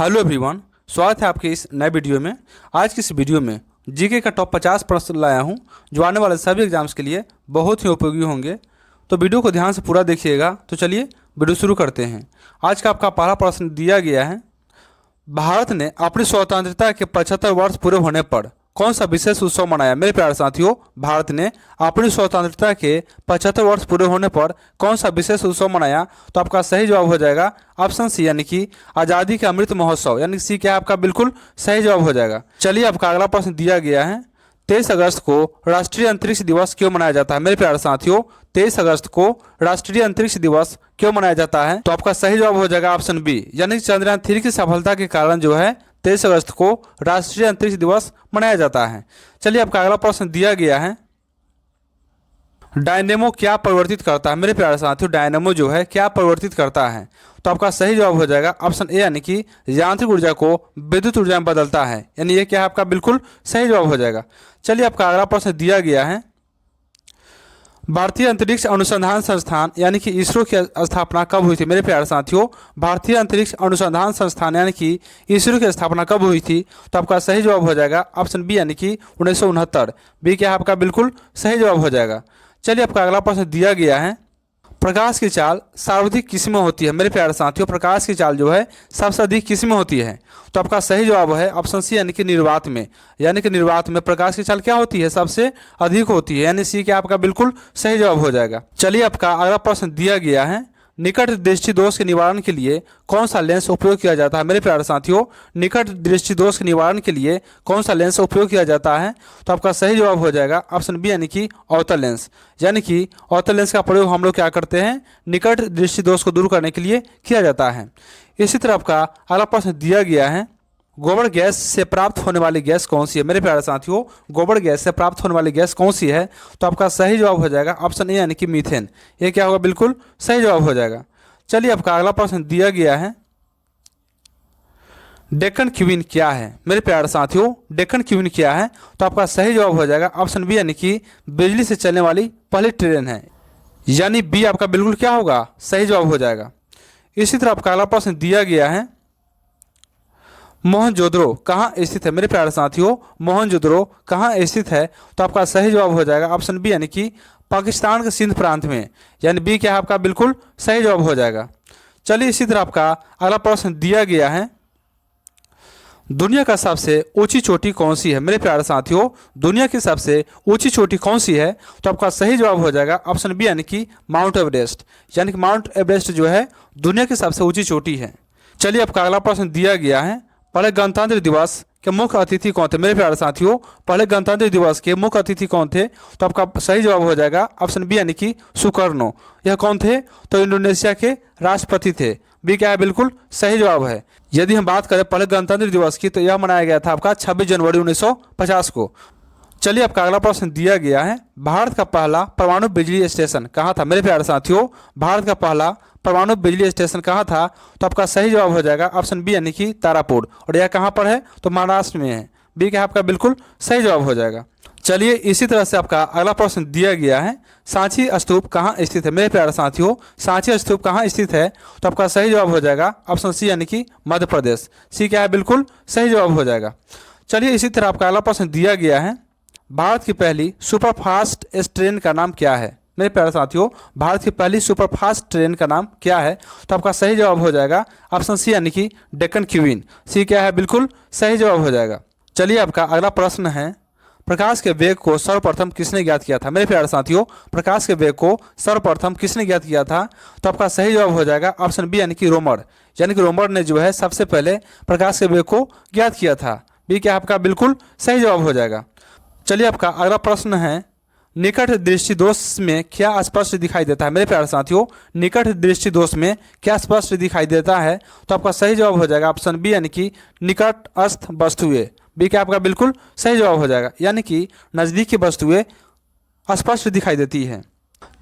Hello everyone, स्वागत है आपके इस नए वीडियो में। आज की इस वीडियो में जीके का टॉप 50 प्रश्न लाया हूं जो आने वाले सभी एग्जाम्स के लिए बहुत ही उपयोगी होंगे। तो वीडियो को ध्यान से पूरा देखिएगा। तो चलिए वीडियो शुरू करते हैं। आज का आपका पहला प्रश्न दिया गया है, भारत ने अपनी स्वतंत्रता के 75 वर्ष पूरे होने पर कौन सा विशेष उत्सव मनाया? मेरे प्यारे साथियों, भारत ने अपनी स्वतंत्रता के 75 वर्ष पूरे होने पर कौन सा विशेष उत्सव मनाया? तो आपका सही जवाब हो जाएगा ऑप्शन सी, यानी कि आज़ादी का अमृत महोत्सव, यानी सी क्या आपका बिल्कुल सही जवाब हो जाएगा। चलिए आपका अगला प्रश्न दिया गया है, 23 अगस्त को राष्ट्रीय अंतरिक्ष दिवस क्यों मनाया जाता है? मेरे प्यारे साथियों, 23 अगस्त को राष्ट्रीय अंतरिक्ष दिवस क्यों मनाया जाता है? तो आपका सही जवाब हो जाएगा ऑप्शन बी, यानी कि चंद्रयान 3 की सफलता के कारण जो है 23 अगस्त को राष्ट्रीय अंतरिक्ष दिवस मनाया जाता है। चलिए आपका अगला प्रश्न दिया गया है, डायनेमो क्या परिवर्तित करता है? मेरे प्यारे साथियों, डायनेमो जो है क्या परिवर्तित करता है? तो आपका सही जवाब हो जाएगा ऑप्शन ए, यानी कि यांत्रिक ऊर्जा को विद्युत ऊर्जा में बदलता है, यानी ये क्या आपका बिल्कुल सही जवाब हो जाएगा। चलिए आपका अगला प्रश्न दिया गया है, भारतीय अंतरिक्ष अनुसंधान संस्थान यानी कि इसरो की स्थापना कब हुई थी? मेरे प्यारे साथियों, भारतीय अंतरिक्ष अनुसंधान संस्थान यानी कि इसरो की स्थापना कब हुई थी? तो आपका सही जवाब हो जाएगा ऑप्शन बी, यानी कि 1969। बी क्या आपका बिल्कुल सही जवाब हो जाएगा। चलिए आपका अगला प्रश्न दिया गया है, प्रकाश की चाल सर्वाधिक किसमें होती है? मेरे प्यारे साथियों, प्रकाश की चाल जो है सबसे अधिक किसमें होती है? तो आपका सही जवाब है ऑप्शन सी, यानी कि निर्वात में, यानी कि निर्वात में प्रकाश की चाल क्या होती है? सबसे अधिक होती है, यानी सी क्या आपका बिल्कुल सही जवाब हो जाएगा। चलिए आपका अगला प्रश्न दिया गया है, निकट दृष्टि दोष के निवारण के लिए कौन सा लेंस उपयोग किया जाता है? मेरे प्यारे साथियों, निकट दृष्टि दोष के निवारण के लिए कौन सा लेंस उपयोग किया जाता है? तो आपका सही जवाब हो जाएगा ऑप्शन बी, यानी कि अवतल लेंस, यानी कि अवतल लेंस का प्रयोग हम लोग क्या करते हैं? निकट दृष्टि दोष को दूर करने के लिए किया जाता है। इसी तरह आपका अगला प्रश्न दिया गया है, गोबर गैस से प्राप्त होने वाली गैस कौन सी है? मेरे प्यारे साथियों, गोबर गैस से प्राप्त होने वाली गैस कौन सी है? तो आपका सही जवाब हो जाएगा ऑप्शन ए, यानी कि मीथेन। ये क्या होगा? बिल्कुल सही जवाब हो जाएगा। चलिए आपका अगला प्रश्न दिया गया है, डेक्कन क्वीन क्या है? मेरे प्यारे साथियों, डेक्कन क्वीन क्या है? तो आपका सही जवाब हो जाएगा ऑप्शन बी, यानी कि बिजली से चलने वाली पहली ट्रेन है, यानी बी आपका बिल्कुल क्या होगा? सही जवाब हो जाएगा। इसी तरह आपका अगला प्रश्न दिया गया है, मोहनजोदड़ो कहाँ स्थित है? मेरे प्यारे साथियों, मोहनजोदड़ो कहाँ स्थित है? तो आपका सही जवाब हो जाएगा ऑप्शन बी, यानी कि पाकिस्तान के सिंध प्रांत में, यानी बी क्या है आपका बिल्कुल सही जवाब हो जाएगा। चलिए इसी तरह आपका अगला प्रश्न दिया गया है, दुनिया का सबसे ऊंची चोटी कौन सी है? मेरे प्यारे साथियों, दुनिया की सबसे ऊंची चोटी कौन सी है? तो आपका सही जवाब हो जाएगा ऑप्शन बी, यानी कि माउंट एवरेस्ट, यानी कि माउंट एवरेस्ट जो है दुनिया की सबसे ऊंची चोटी है। चलिए आपका अगला प्रश्न दिया गया है, पहले गणतंत्र दिवस के मुख्य अतिथि कौन थे? मेरे प्यारे साथियों, पहले गणतंत्र दिवस के मुख्य अतिथि कौन थे? तो आपका सही जवाब हो जाएगा ऑप्शन बी, यानी कि सुकर्णो। यह कौन थे? तो इंडोनेशिया के राष्ट्रपति थे। बी क्या है? बिल्कुल सही जवाब है। यदि हम बात करें पहले गणतंत्र दिवस की, तो यह मनाया गया था आपका 26 जनवरी 1950 को। चलिए आपका अगला प्रश्न दिया गया है, भारत का पहला परमाणु बिजली स्टेशन कहाँ था? मेरे प्यारे साथियों, भारत का पहला परमाणु बिजली स्टेशन कहाँ था? तो आपका सही जवाब हो जाएगा ऑप्शन बी, यानी कि तारापुर। और यह कहाँ पर है? तो महाराष्ट्र में है। बी क्या आपका बिल्कुल सही जवाब हो जाएगा। चलिए इसी तरह से आपका अगला प्रश्न दिया गया है, सांची स्तूप कहाँ स्थित है? मेरे प्यारे साथियों, सांची स्तूप कहाँ स्थित है? तो आपका सही जवाब हो जाएगा ऑप्शन सी, यानी कि मध्य प्रदेश। सी क्या है? बिल्कुल सही जवाब हो जाएगा। चलिए इसी तरह आपका अगला प्रश्न दिया गया है, भारत की पहली सुपरफास्ट ट्रेन का नाम क्या है? मेरे प्यारे साथियों, भारत की पहली सुपरफास्ट ट्रेन का नाम क्या है? तो आपका सही जवाब हो जाएगा ऑप्शन सी, यानी कि डेक्कन क्वीन। सी क्या है? बिल्कुल सही जवाब हो जाएगा। चलिए आपका अगला प्रश्न है, प्रकाश के वेग को सर्वप्रथम किसने ज्ञात किया था? मेरे प्यारे साथियों, प्रकाश के वेग को सर्वप्रथम किसने ज्ञात किया था? तो आपका सही जवाब हो जाएगा ऑप्शन बी, यानी कि रोमर, यानी कि रोमर ने जो है सबसे पहले प्रकाश के वेग को ज्ञात किया था। बी क्या आपका बिल्कुल सही जवाब हो जाएगा। चलिए आपका अगला प्रश्न है, निकट दृष्टि दोष में क्या स्पष्ट दिखाई देता है? मेरे प्यारे साथियों, निकट दृष्टि दोष में क्या स्पष्ट दिखाई देता है? तो आपका सही जवाब हो जाएगा ऑप्शन बी, यानी कि निकटस्थ वस्तुएं। बी क्या आपका बिल्कुल सही जवाब हो जाएगा, यानी कि नज़दीक की वस्तुएं स्पष्ट दिखाई देती है।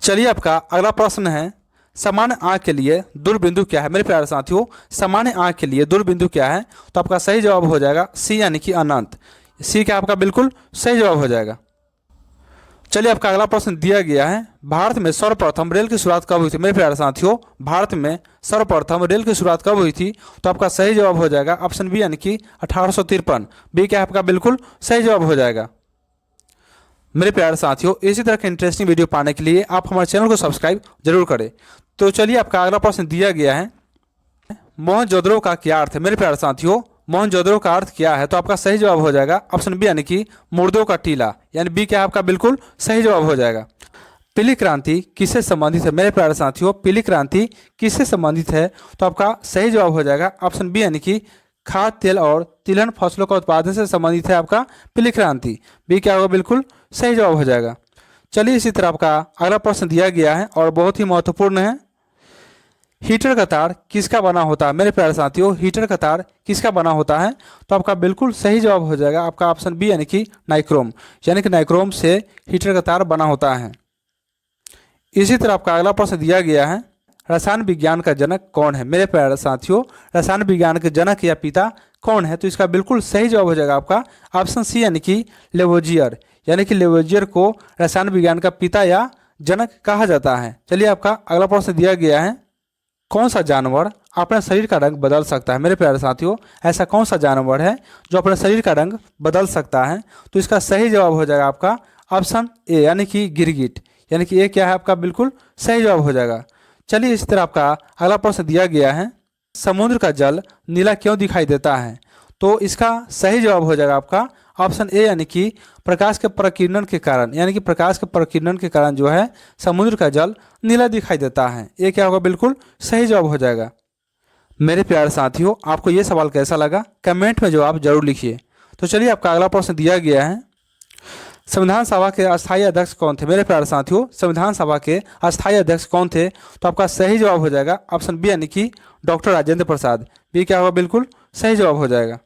चलिए आपका अगला प्रश्न है, सामान्य आँख के लिए दूरबिंदु क्या है? मेरे प्यारे साथियों, सामान्य आँख के लिए दूरबिंदु क्या है? तो आपका सही जवाब हो जाएगा सी, यानी कि अनंत। सी क्या आपका बिल्कुल सही जवाब हो जाएगा। चलिए आपका अगला प्रश्न दिया गया है, भारत में सर्वप्रथम रेल की शुरुआत कब हुई थी? मेरे प्यारे साथियों, भारत में सर्वप्रथम रेल की शुरुआत कब हुई थी? तो आपका सही जवाब हो जाएगा ऑप्शन बी यानी कि 1853। बी क्या आपका बिल्कुल सही जवाब हो जाएगा। मेरे प्यारे साथियों, इसी तरह के इंटरेस्टिंग वीडियो पाने के लिए आप हमारे चैनल को सब्सक्राइब जरूर करें। तो चलिए आपका अगला प्रश्न दिया गया है, मोहनजोदड़ो का क्या अर्थ है? मेरे प्यारे साथियों, मोहनजोदड़ो का अर्थ क्या है? तो आपका सही जवाब हो जाएगा ऑप्शन बी यानी कि मुर्दों का टीला, यानी बी क्या आपका बिल्कुल सही जवाब हो जाएगा। पीली क्रांति किससे संबंधित है? मेरे प्यारे साथियों, पीली क्रांति किससे संबंधित है? तो आपका सही जवाब हो जाएगा ऑप्शन बी यानी कि खाद्य तेल और तिलहन फसलों का उत्पादन से संबंधित है आपका पीली क्रांति। बी क्या होगा बिल्कुल सही जवाब हो जाएगा। चलिए इसी तरह आपका अगला प्रश्न दिया गया है और बहुत ही महत्वपूर्ण है, हीटर का तार किसका बना होता है? मेरे प्यारे साथियों, हीटर का तार किसका बना होता है? तो आपका बिल्कुल सही जवाब हो जाएगा आपका ऑप्शन बी यानी कि नाइक्रोम, यानी कि नाइक्रोम से हीटर का तार बना होता है। इसी तरह आपका अगला प्रश्न दिया गया है, रसायन विज्ञान का जनक कौन है? मेरे प्यारे साथियों, रसायन विज्ञान के जनक या पिता कौन है? तो इसका बिल्कुल सही जवाब हो जाएगा आपका ऑप्शन सी यानी कि लेवोजियर, यानी कि लेवोजियर को रसायन विज्ञान का पिता या जनक कहा जाता है। चलिए आपका अगला प्रश्न दिया गया है, कौन सा जानवर अपने शरीर का रंग बदल सकता है? मेरे प्यारे साथियों, ऐसा कौन सा जानवर है जो अपने शरीर का रंग बदल सकता है? तो इसका सही जवाब हो जाएगा आपका ऑप्शन ए यानी कि गिरगिट, यानी कि ए क्या है आपका बिल्कुल सही जवाब हो जाएगा। चलिए इसी तरह आपका अगला प्रश्न दिया गया है, समुद्र का जल नीला क्यों दिखाई देता है? तो इसका सही जवाब हो जाएगा आपका ऑप्शन ए यानी कि प्रकाश के प्रकीर्णन के कारण, यानी कि प्रकाश के प्रकीर्णन के कारण जो है समुद्र का जल नीला दिखाई देता है। ये क्या होगा बिल्कुल सही जवाब हो जाएगा। मेरे प्यारे साथियों, आपको ये सवाल कैसा लगा कमेंट में जवाब जरूर लिखिए। तो चलिए आपका अगला प्रश्न दिया गया है, संविधान सभा के अस्थायी अध्यक्ष कौन थे? मेरे प्यारे साथियों, संविधान सभा के अस्थायी अध्यक्ष कौन थे? तो आपका सही जवाब हो जाएगा ऑप्शन बी यानी कि डॉक्टर राजेंद्र प्रसाद। बी क्या होगा बिल्कुल सही जवाब हो जाएगा।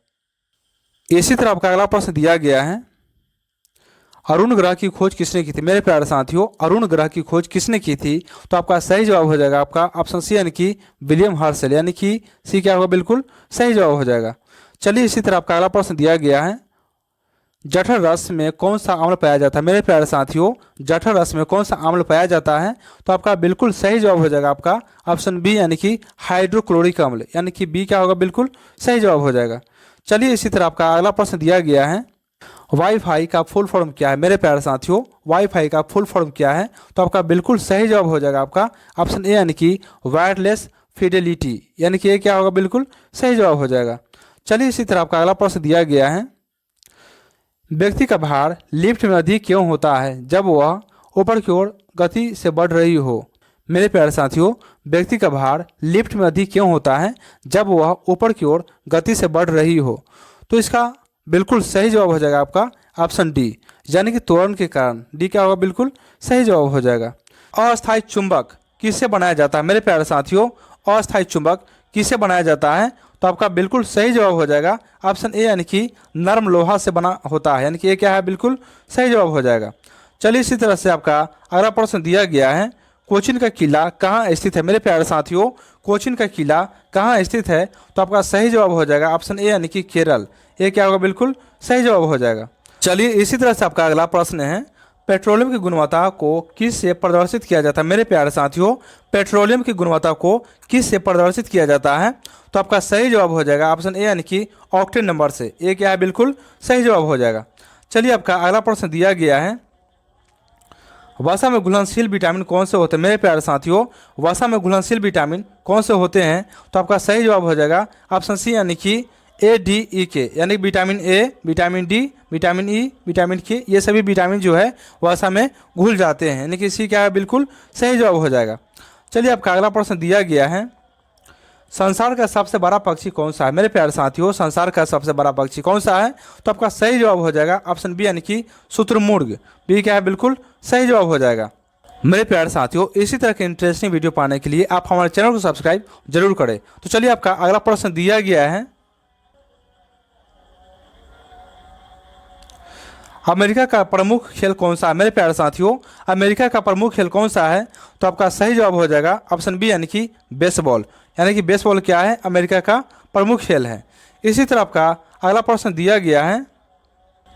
इसी तरह आपका अगला प्रश्न दिया गया है, अरुण ग्रह की खोज किसने की थी? मेरे प्यारे साथियों, अरुण ग्रह की खोज किसने की थी? तो आपका सही जवाब हो जाएगा आपका ऑप्शन सी यानी कि विलियम हर्शल, यानी कि सी क्या होगा बिल्कुल सही जवाब हो जाएगा। चलिए इसी तरह आपका अगला प्रश्न दिया गया है, जठर रस में कौन सा अम्ल पाया जाता है? मेरे प्यारे साथियों, जठर रस में कौन सा अम्ल पाया जाता है? तो आपका बिल्कुल सही जवाब हो जाएगा आपका ऑप्शन बी यानी कि हाइड्रोक्लोरिक अम्ल, यानी कि बी क्या होगा बिल्कुल सही जवाब हो जाएगा। चलिए इसी तरह आपका अगला प्रश्न दिया गया है, वाईफाई का फुल फॉर्म क्या है? मेरे प्यारे साथियों, वाईफाई का फुल फॉर्म क्या है? तो आपका बिल्कुल सही जवाब हो जाएगा आपका ऑप्शन ए यानी कि वायरलेस फिडेलिटी, यानी कि ये क्या होगा बिल्कुल सही जवाब हो जाएगा। चलिए इसी तरह आपका अगला प्रश्न दिया गया है, व्यक्ति का भार लिफ्ट में अधिक क्यों होता है जब वह ऊपर की ओर गति से बढ़ रही हो? मेरे प्यारे साथियों, व्यक्ति का भार लिफ्ट में अधिक क्यों होता है जब वह ऊपर की ओर गति से बढ़ रही हो? तो इसका बिल्कुल सही जवाब हो जाएगा आपका ऑप्शन डी, यानी कि त्वरण के कारण। डी क्या होगा बिल्कुल सही जवाब हो जाएगा। अस्थायी चुंबक किससे बनाया जाता है? मेरे प्यारे साथियों, अस्थायी चुंबक किससे बनाया जाता है? तो आपका बिल्कुल सही जवाब हो जाएगा ऑप्शन ए यानी कि नरम लोहा से बना होता है, यानी कि ये क्या है बिल्कुल सही जवाब हो जाएगा। चलिए इसी तरह से आपका अगला प्रश्न दिया गया है, कोचीन का किला कहाँ स्थित है? मेरे प्यारे साथियों, कोचीन का किला कहाँ स्थित है? तो आपका सही जवाब हो जाएगा ऑप्शन ए यानी कि केरल। ये क्या होगा बिल्कुल सही जवाब हो जाएगा। चलिए इसी तरह से आपका अगला प्रश्न है, पेट्रोलियम की गुणवत्ता को किस से प्रदर्शित किया जाता है? मेरे प्यारे साथियों, पेट्रोलियम की गुणवत्ता को किस से प्रदर्शित किया जाता है? तो आपका सही जवाब हो जाएगा ऑप्शन ए यानी कि ऑक्टेन नंबर से। ये क्या है बिल्कुल सही जवाब हो जाएगा। चलिए आपका अगला प्रश्न दिया गया है, वसा में घुलनशील विटामिन कौन से होते हैं? मेरे प्यारे साथियों, वसा में घुलनशील विटामिन कौन से होते हैं? तो आपका सही जवाब हो जाएगा ऑप्शन सी यानी कि ए डी ई के, यानी vitamin A, vitamin D, vitamin E, vitamin के, ये सभी विटामिन जो है वसा में घुल जाते हैं, यानी कि सी क्या है बिल्कुल सही जवाब हो जाएगा। चलिए आपका अगला प्रश्न दिया गया है, संसार का सबसे बड़ा पक्षी कौन सा है? मेरे प्यारे साथियों, संसार का सबसे बड़ा पक्षी कौन सा है? तो आपका सही जवाब हो जाएगा ऑप्शन बी यानी कि शुतुरमुर्ग। बी क्या है बिल्कुल सही जवाब हो जाएगा। मेरे प्यारे साथियों, इसी तरह के इंटरेस्टिंग वीडियो पाने के लिए आप हमारे चैनल को सब्सक्राइब जरूर करें। तो चलिए आपका अगला प्रश्न दिया गया है, अमेरिका का प्रमुख खेल कौन सा है? मेरे प्यारे साथियों, अमेरिका का प्रमुख खेल कौन सा है? तो आपका सही जवाब हो जाएगा ऑप्शन बी यानी कि बेसबॉल, यानी कि बेसबॉल क्या है अमेरिका का प्रमुख खेल है। इसी तरह आपका अगला प्रश्न दिया गया है,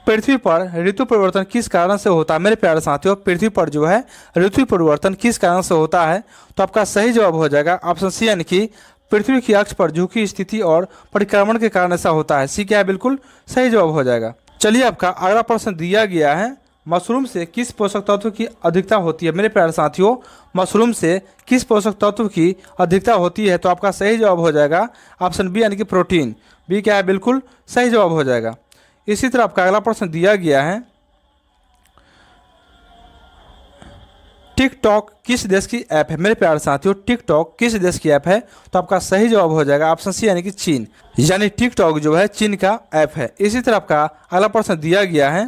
पृथ्वी पर ऋतु परिवर्तन किस कारण से होता है? मेरे प्यारे साथियों, पृथ्वी पर जो है ऋतु परिवर्तन किस कारण से होता है? तो आपका सही जवाब हो जाएगा ऑप्शन सी, यानी कि पृथ्वी की अक्ष पर झुकी स्थिति और परिक्रमण के कारण ऐसा होता है। सी क्या है? बिल्कुल सही जवाब हो जाएगा। चलिए आपका अगला प्रश्न दिया गया है, मशरूम से किस पोषक तत्व की अधिकता होती है? मेरे प्यारे साथियों, मशरूम से किस पोषक तत्व की अधिकता होती है? तो आपका सही जवाब हो जाएगा ऑप्शन बी, यानी कि प्रोटीन। बी क्या है? बिल्कुल सही जवाब हो जाएगा। इसी तरह आपका अगला प्रश्न दिया गया है, टिकटॉक किस देश की ऐप है? मेरे प्यारे साथियों, टिकटॉक किस देश की ऐप है? तो आपका सही जवाब हो जाएगा ऑप्शन सी, यानी कि चीन। यानी टिकटॉक जो है चीन का ऐप है। इसी तरह आपका अगला प्रश्न दिया गया है,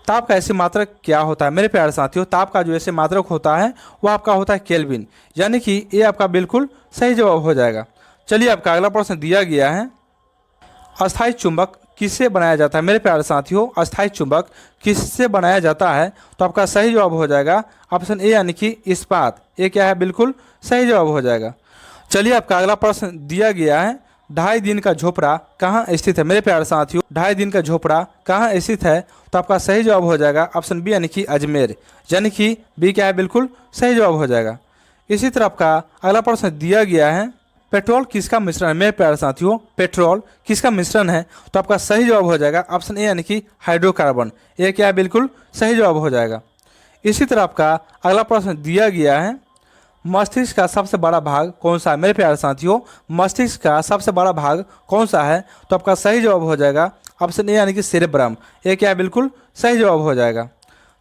ताप का ऐसी मात्रक क्या होता है? मेरे प्यारे साथियों, ताप का जो ऐसे मात्रक होता है वो आपका होता है केल्विन, यानी कि ये आपका बिल्कुल सही जवाब हो जाएगा। चलिए आपका अगला प्रश्न दिया गया है, अस्थायी चुंबक किससे बनाया जाता है? मेरे प्यारे साथियों, अस्थायी चुंबक किससे बनाया जाता है? तो आपका सही जवाब हो जाएगा ऑप्शन ए, यानी कि इस्पात। ये क्या है? बिल्कुल सही जवाब हो जाएगा। चलिए आपका अगला प्रश्न दिया गया है, 2.5 दिन का झोपड़ा कहाँ स्थित है? मेरे प्यारे साथियों, 2.5 दिन का झोपड़ा कहाँ स्थित है? तो आपका सही जवाब हो जाएगा ऑप्शन बी, यानी कि अजमेर। यानी कि बी क्या है? बिल्कुल सही जवाब हो जाएगा। इसी तरह आपका अगला प्रश्न दिया गया है, पेट्रोल किसका मिश्रण है? मेरे प्यारे साथियों, पेट्रोल किसका मिश्रण है? तो आपका सही जवाब हो जाएगा ऑप्शन ए, यानी कि हाइड्रोकार्बन। ये क्या है? बिल्कुल सही जवाब हो जाएगा। इसी तरह आपका अगला प्रश्न दिया गया है, मस्तिष्क का सबसे बड़ा भाग कौन सा है? मेरे प्यारे साथियों, मस्तिष्क का सबसे बड़ा भाग कौन सा है? तो आपका सही जवाब हो जाएगा ऑप्शन ए, यानी कि सेरेब्रम। ये क्या है? बिल्कुल सही जवाब हो जाएगा।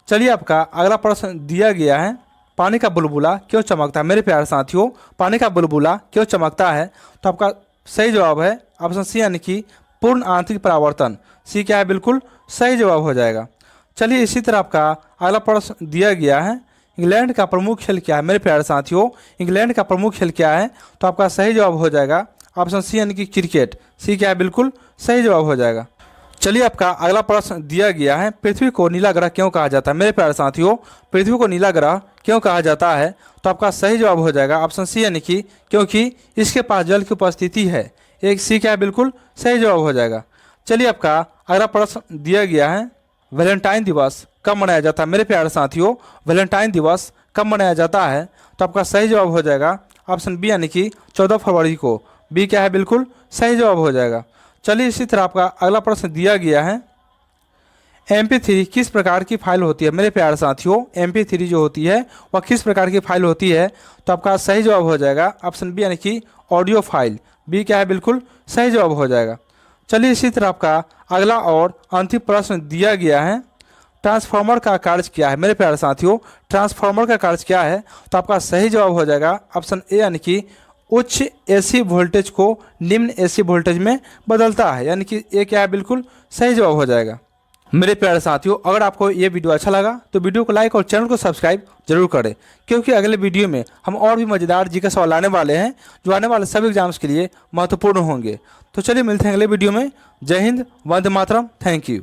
चलिए आपका अगला प्रश्न दिया गया है, पानी का बुलबुला क्यों चमकता है? मेरे प्यारे साथियों, पानी का बुलबुला क्यों चमकता है? तो आपका सही जवाब है ऑप्शन सी, यानी कि पूर्ण आंतरिक परावर्तन। सी क्या है? बिल्कुल सही जवाब हो जाएगा। चलिए इसी तरह आपका अगला प्रश्न दिया गया है, इंग्लैंड का प्रमुख खेल क्या है? मेरे प्यारे साथियों, इंग्लैंड का प्रमुख खेल क्या है? तो आपका सही जवाब हो जाएगा ऑप्शन सी, यानी कि क्रिकेट। सी क्या है? बिल्कुल सही जवाब हो जाएगा। चलिए आपका अगला प्रश्न दिया गया है, पृथ्वी को नीला ग्रह क्यों कहा जाता है? मेरे प्यारे साथियों, पृथ्वी को नीला ग्रह क्यों कहा जाता है? तो आपका सही जवाब हो जाएगा ऑप्शन सी, यानी कि क्योंकि इसके पास जल की उपस्थिति है। एक सी क्या है? बिल्कुल सही जवाब हो जाएगा। चलिए आपका अगला प्रश्न दिया गया है, वैलेंटाइन दिवस कब मनाया जाता है? मेरे प्यारे साथियों, वैलेंटाइन दिवस कब मनाया जाता है? तो आपका सही जवाब हो जाएगा ऑप्शन बी, यानी कि 14 फरवरी को। बी क्या है? बिल्कुल सही जवाब हो जाएगा। चलिए इसी तरह आपका अगला प्रश्न दिया गया है, MP3 किस प्रकार की फाइल होती है? मेरे प्यारे साथियों, MP3 जो होती है वह किस प्रकार की फाइल होती है? तो आपका सही जवाब हो जाएगा ऑप्शन बी, यानी कि ऑडियो फाइल। बी क्या है? बिल्कुल सही जवाब हो जाएगा। चलिए इसी तरह आपका अगला और अंतिम प्रश्न दिया गया है, ट्रांसफार्मर का कार्य क्या है? मेरे प्यारे साथियों, ट्रांसफार्मर का कार्य क्या है? तो आपका सही जवाब हो जाएगा ऑप्शन ए, यानी कि उच्च AC वोल्टेज को निम्न AC वोल्टेज में बदलता है। यानी कि ये क्या है? बिल्कुल सही जवाब हो जाएगा। मेरे प्यारे साथियों, अगर आपको ये वीडियो अच्छा लगा तो वीडियो को लाइक और चैनल को सब्सक्राइब जरूर करें, क्योंकि अगले वीडियो में हम और भी मज़ेदार जी के सवाल लाने वाले हैं जो आने वाले सभी एग्जाम्स के लिए महत्वपूर्ण होंगे। तो चलिए मिलते हैं अगले वीडियो में। जय हिंद, वंदे मातरम, थैंक यू।